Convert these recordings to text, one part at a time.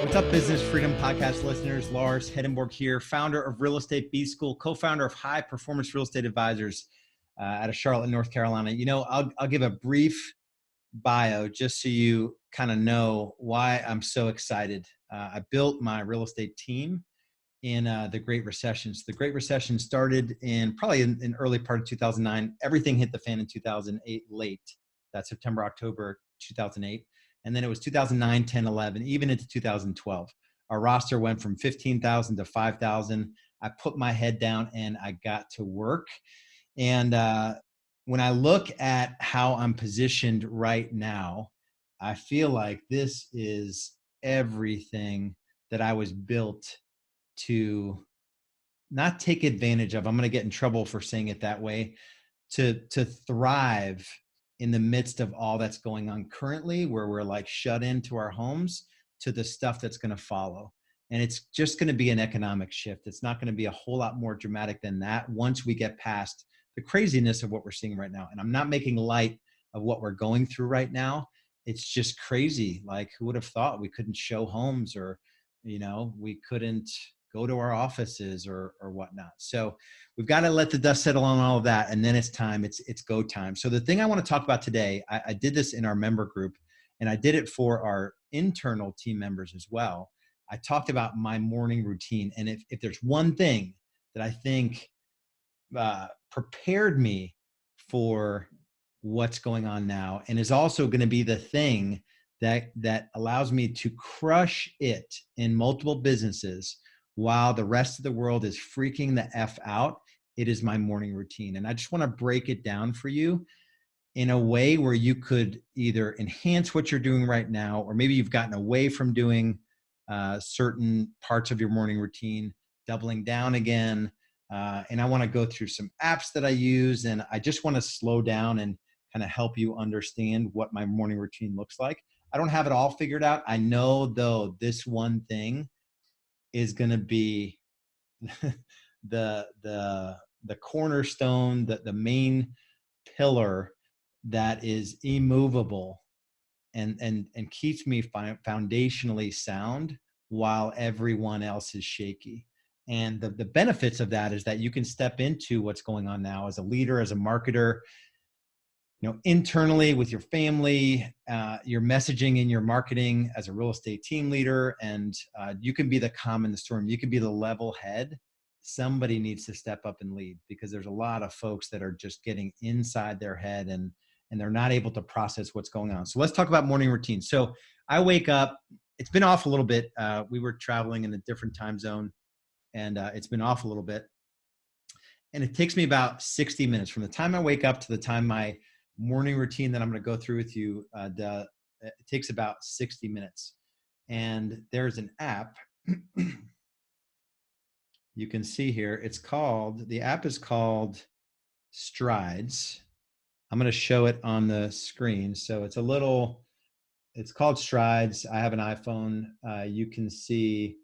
What's up, Business Freedom Podcast listeners? Lars Hedenborg here, founder of Real Estate B School, co-founder of High Performance Real Estate Advisors out of Charlotte, North Carolina. You know, I'll give a brief bio just so you kind of know why I'm so excited. I built my real estate team in the Great Recession. So the Great Recession started probably in early part of 2009. Everything hit the fan in 2008 late, that September, October 2008. And then it was 2009, 10, 11, even into 2012. Our roster went from 15,000 to 5,000. I put my head down and I got to work. And when I look at how I'm positioned right now, I feel like this is everything that I was built to not take advantage of. I'm going to get in trouble for saying it that way, to thrive in the midst of all that's going on currently, where we're like shut into our homes, to the stuff that's going to follow. And it's just going to be an economic shift. It's not going to be a whole lot more dramatic than that once we get past the craziness of what we're seeing right now. And I'm not making light of what we're going through right now. It's just crazy. Like, who would have thought we couldn't show homes, or, you know, we couldn't go to our offices or whatnot. So we've got to let the dust settle on all of that. And then it's time, it's go time. So the thing I want to talk about today, I did this in our member group, and I did it for our internal team members as well. I talked about my morning routine. And if there's one thing that I think prepared me for what's going on now, and is also going to be the thing that allows me to crush it in multiple businesses while the rest of the world is freaking the F out, it is my morning routine. And I just want to break it down for you in a way where you could either enhance what you're doing right now, or maybe you've gotten away from doing certain parts of your morning routine, doubling down again. And I want to go through some apps that I use, and I just want to slow down and kind of help you understand what my morning routine looks like. I don't have it all figured out. I know, though, this one thing is going to be the cornerstone, the main pillar that is immovable and keeps me foundationally sound while everyone else is shaky. And the benefits of that is that you can step into what's going on now as a leader, as a marketer, you know, internally with your family, your messaging in your marketing as a real estate team leader, and you can be the calm in the storm. You can be the level head. Somebody needs to step up and lead, because there's a lot of folks that are just getting inside their head and they're not able to process what's going on. So let's talk about morning routine. So I wake up, it's been off a little bit. We were traveling in a different time zone, and it's been off a little bit. And it takes me about 60 minutes from the time I wake up to the time my morning routine that I'm going to go through with you. It takes about 60 minutes. And there's an app you can see here. The app is called Strides. I'm going to show it on the screen. So it's called Strides. I have an iPhone. You can see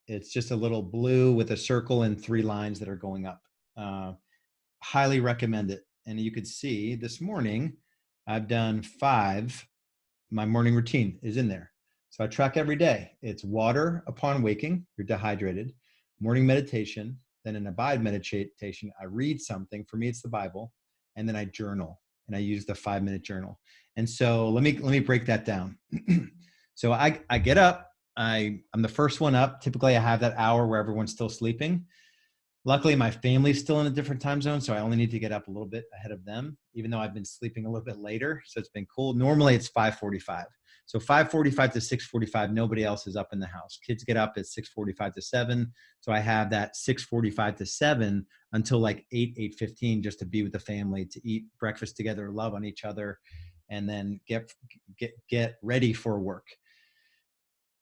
it's just a little blue with a circle and 3 lines that are going up. Highly recommend it. And you could see this morning, I've done 5. My morning routine is in there. So I track every day. It's water upon waking, you're dehydrated, morning meditation, then an abide meditation. I read something. For me, it's the Bible. And then I journal, and I use the 5-minute journal. And so let me break that down. So I get up. I'm the first one up. Typically, I have that hour where everyone's still sleeping. Luckily, my family's still in a different time zone, so I only need to get up a little bit ahead of them, even though I've been sleeping a little bit later. So it's been cool. Normally, it's 5:45. So 5:45 to 6:45, nobody else is up in the house. Kids get up at 6:45 to 7. So I have that 6:45 to 7 until like 8:15, just to be with the family, to eat breakfast together, love on each other, and then get ready for work.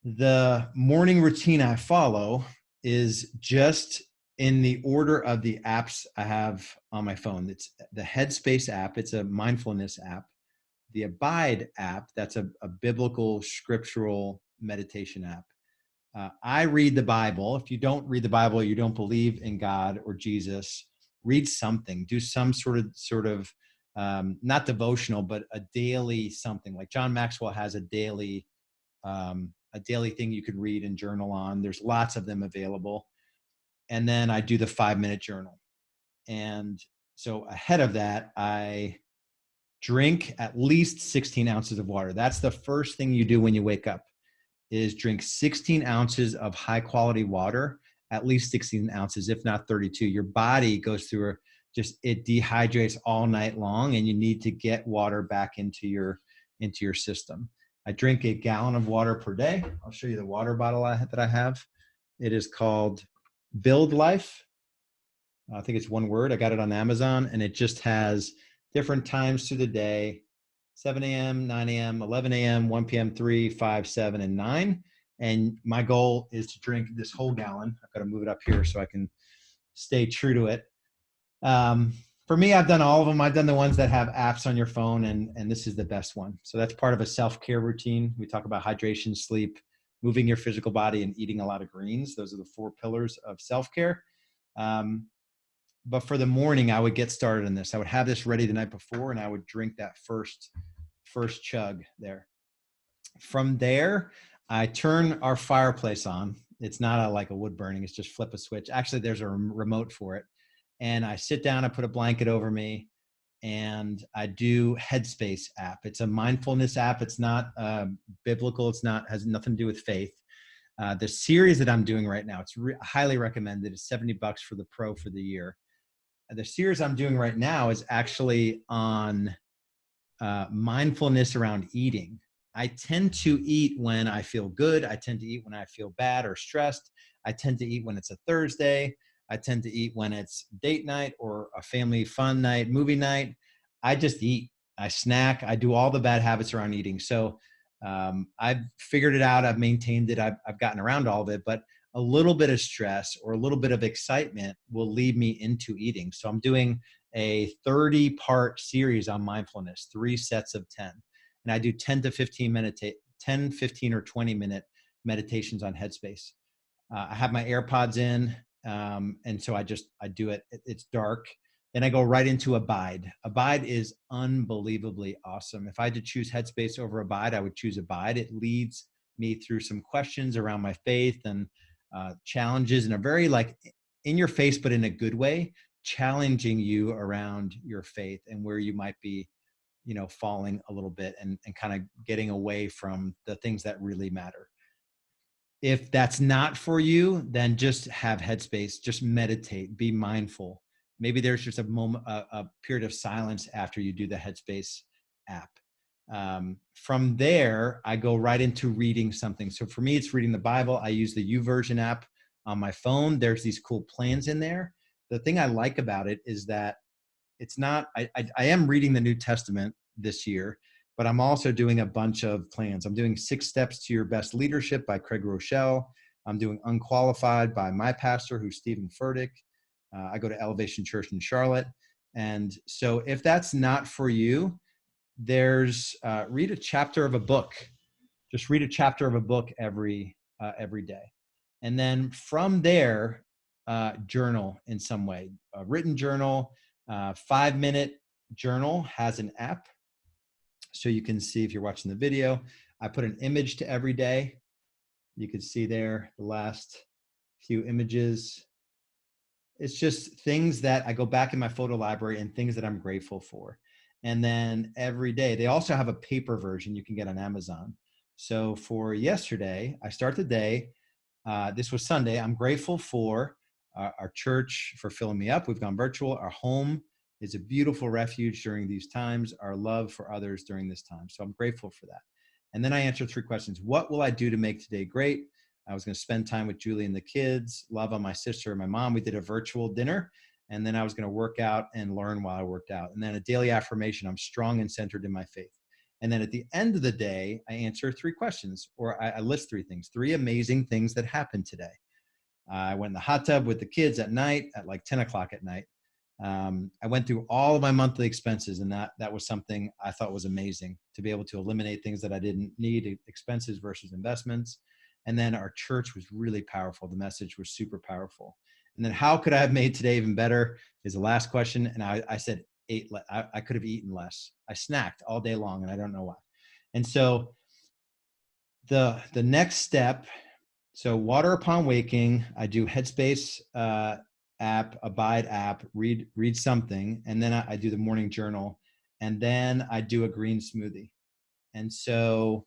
The morning routine I follow is just in the order of the apps I have on my phone. It's the Headspace app. It's a mindfulness app. The Abide app, that's a biblical scriptural meditation app. I read the Bible. If you don't read the Bible, you don't believe in God or Jesus, read something, do some sort of not devotional, but a daily something. Like John Maxwell has a daily a daily thing you can read and journal on. There's lots of them available. And then I do the 5-minute journal. And so ahead of that, I drink at least 16 ounces of water. That's the first thing you do when you wake up, is drink 16 ounces of high quality water, at least 16 ounces, if not 32. Your body goes through it dehydrates all night long, and you need to get water back into your system. I drink a gallon of water per day. I'll show you the water bottle that I have. It is called Build Life. I think it's one word. I got it on Amazon, and it just has different times through the day: 7 a.m., 9 a.m., 11 a.m., 1 p.m., 3, 5, 7, and 9. And my goal is to drink this whole gallon. I've got to move it up here so I can stay true to it. For me, I've done all of them. I've done the ones that have apps on your phone, and this is the best one. So that's part of a self-care routine. We talk about hydration, sleep, moving your physical body, and eating a lot of greens. Those are the 4 pillars of self-care. But for the morning, I would get started on this. I would have this ready the night before, and I would drink that first chug there. From there, I turn our fireplace on. It's not like a wood burning. It's just flip a switch. Actually, there's a remote for it. And I sit down, I put a blanket over me, and I do Headspace app. It's a mindfulness app. It's not biblical. Has nothing to do with faith. The series that I'm doing right now, it's highly recommended. It's $70 for the pro for the year. The series I'm doing right now is actually on mindfulness around eating. I tend to eat when I feel good. I tend to eat when I feel bad or stressed. I tend to eat when it's a Thursday. I tend to eat when it's date night or a family fun night, movie night. I just eat. I snack. I do all the bad habits around eating. So I've figured it out. I've maintained it. I've gotten around all of it. But a little bit of stress or a little bit of excitement will lead me into eating. So I'm doing a 30-part series on mindfulness, 3 sets of 10. And I do 10 to 15 10, 15 or 20-minute meditations on Headspace. I have my AirPods in, and so I do it. It's dark. Then I go right into Abide. Abide is unbelievably awesome. If I had to choose Headspace over Abide, I would choose Abide. It leads me through some questions around my faith and challenges in a very in your face, but in a good way, challenging you around your faith and where you might be, falling a little bit and kind of getting away from the things that really matter. If that's not for you, then just have Headspace, just meditate, be mindful. Maybe there's just a moment, a period of silence after you do the Headspace app. From there, I go right into reading something. So for me, it's reading the Bible. I use the YouVersion app on my phone. There's these cool plans in there. The thing I like about it is that it's not, I am reading the New Testament this year, but I'm also doing a bunch of plans. I'm doing 6 Steps to Your Best Leadership by Craig Rochelle. I'm doing Unqualified by my pastor, who's Stephen Furtick. I go to Elevation Church in Charlotte. And so if that's not for you, there's read a chapter of a book. Just read a chapter of a book every day. And then from there, journal in some way. A written journal, 5-minute journal has an app. So you can see if you're watching the video, I put an image to every day. You can see there the last few images. It's just things that I go back in my photo library and things that I'm grateful for. And then every day, they also have a paper version you can get on Amazon. So for yesterday, I start the day. This was Sunday. I'm grateful for our church for filling me up. We've gone virtual. Our home is a beautiful refuge during these times. Our love for others during this time. So I'm grateful for that. And then I answer 3 questions. What will I do to make today great? I was going to spend time with Julie and the kids, love on my sister and my mom. We did a virtual dinner. And then I was going to work out and learn while I worked out. And then a daily affirmation. I'm strong and centered in my faith. And then at the end of the day, I answer 3 questions, or I list 3 things, 3 amazing things that happened today. I went in the hot tub with the kids at night at like 10 o'clock at night. I went through all of my monthly expenses, and that was something I thought was amazing, to be able to eliminate things that I didn't need, expenses versus investments. And then our church was really powerful. The message was super powerful. And then how could I have made today even better is the last question. And I said I could have eaten less. I snacked all day long, and I don't know why. And so the next step, so water upon waking, I do Headspace app, Abide app, read something, and then I do the morning journal, and then I do a green smoothie. And so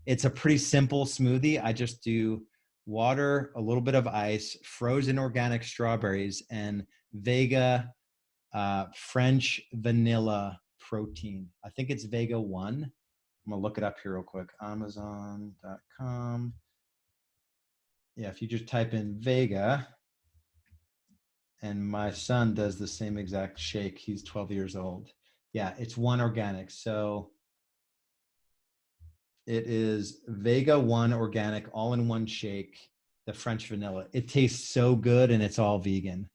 it's a pretty simple smoothie. I just do water, a little bit of ice, frozen organic strawberries, and Vega French vanilla protein. I think it's Vega 1. I'm going to look it up here real quick. Amazon.com. Yeah, if you just type in Vega, and my son does the same exact shake. He's 12 years old. Yeah, it's 1 organic. So it is Vega 1 organic, all-in-one shake, the French vanilla. It tastes so good, and it's all vegan.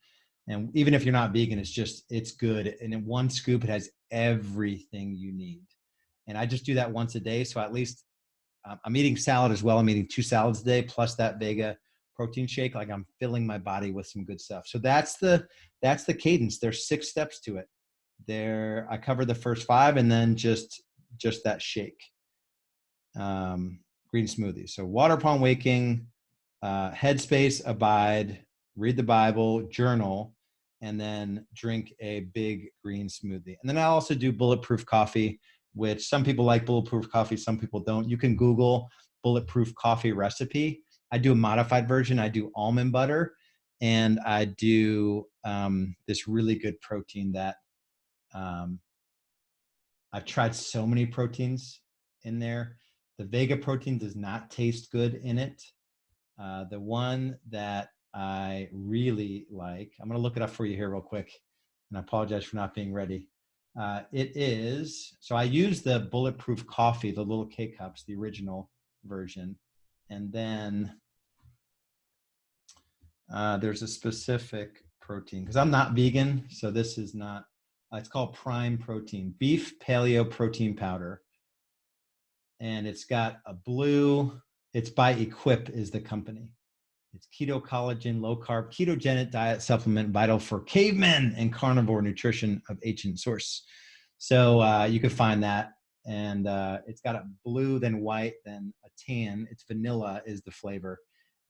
And even if you're not vegan, it's good. And in 1 scoop, it has everything you need. And I just do that once a day. So at least I'm eating salad as well. I'm eating 2 salads a day, plus that Vega protein shake. Like, I'm filling my body with some good stuff. So that's the cadence. There's 6 steps to it. I covered the first 5, and then just that shake. Green smoothie. So water upon waking, Headspace, Abide, read the Bible, journal, and then drink a big green smoothie. And then I also do bulletproof coffee, which some people like bulletproof coffee, some people don't. You can Google bulletproof coffee recipe. I do a modified version. I do almond butter, and I do this really good protein that I've tried so many proteins in there. The Vega protein does not taste good in it. The one that I really like, I'm going to look it up for you here real quick, and I apologize for not being ready. It is, so I use the bulletproof coffee, the little K-cups, the original version. And then there's a specific protein, because I'm not vegan, so this is not, it's called Prime Protein, beef paleo protein powder. And it's got a blue, it's by Equip is the company. It's keto collagen, low carb, ketogenic diet supplement, vital for cavemen and carnivore nutrition of ancient source. So you can find that. And it's got a blue, then white, then a tan. It's vanilla is the flavor.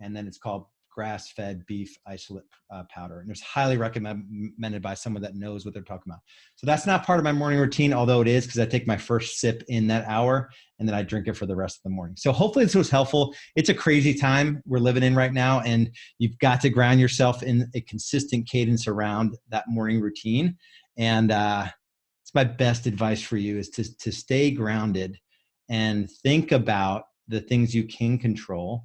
And then it's called grass-fed beef isolate powder. And it's highly recommended by someone that knows what they're talking about. So that's not part of my morning routine, although it is, because I take my first sip in that hour, and then I drink it for the rest of the morning. So hopefully this was helpful. It's a crazy time we're living in right now, and you've got to ground yourself in a consistent cadence around that morning routine. And it's my best advice for you is to stay grounded and think about the things you can control,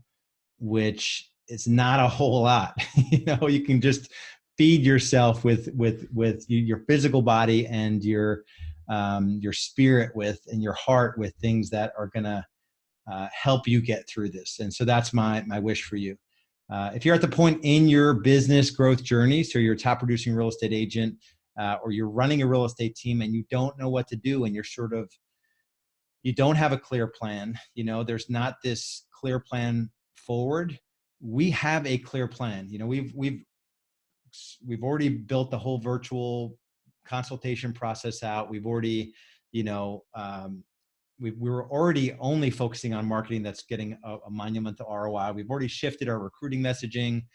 which is not a whole lot. You can just feed yourself with your physical body and your spirit and your heart with things that are going to help you get through this. And so that's my wish for you. If you're at the point in your business growth journey, so you're a top producing real estate agent, or you're running a real estate team and you don't know what to do, and you don't have a clear plan, there's not this clear plan forward. We have a clear plan. We've already built the whole virtual consultation process out. We've already, we were already only focusing on marketing that's getting a monumental ROI. We've already shifted our recruiting messaging.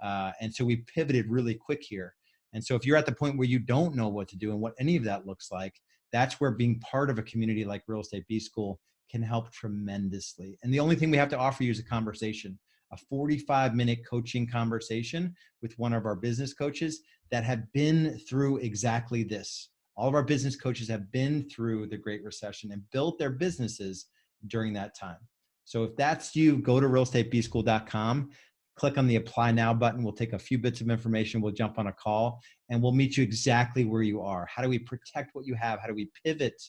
And so we pivoted really quick here. And so if you're at the point where you don't know what to do and what any of that looks like, that's where being part of a community like Real Estate B School can help tremendously. And the only thing we have to offer you is a conversation, a 45-minute coaching conversation with one of our business coaches that have been through exactly this. All of our business coaches have been through the Great Recession and built their businesses during that time. So if that's you, go to realestatebschool.com, click on the Apply Now button. We'll take a few bits of information. We'll jump on a call, and we'll meet you exactly where you are. How do we protect what you have? How do we pivot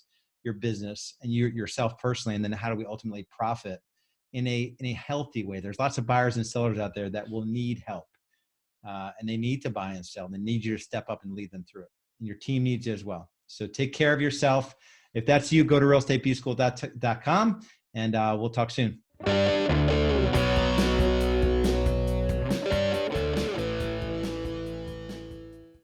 your business and yourself personally? And then how do we ultimately profit in a healthy way? There's lots of buyers and sellers out there that will need help, and they need to buy and sell. They need you to step up and lead them through it. And your team needs you as well. So take care of yourself. If that's you, go to realestatebschool.com, and we'll talk soon.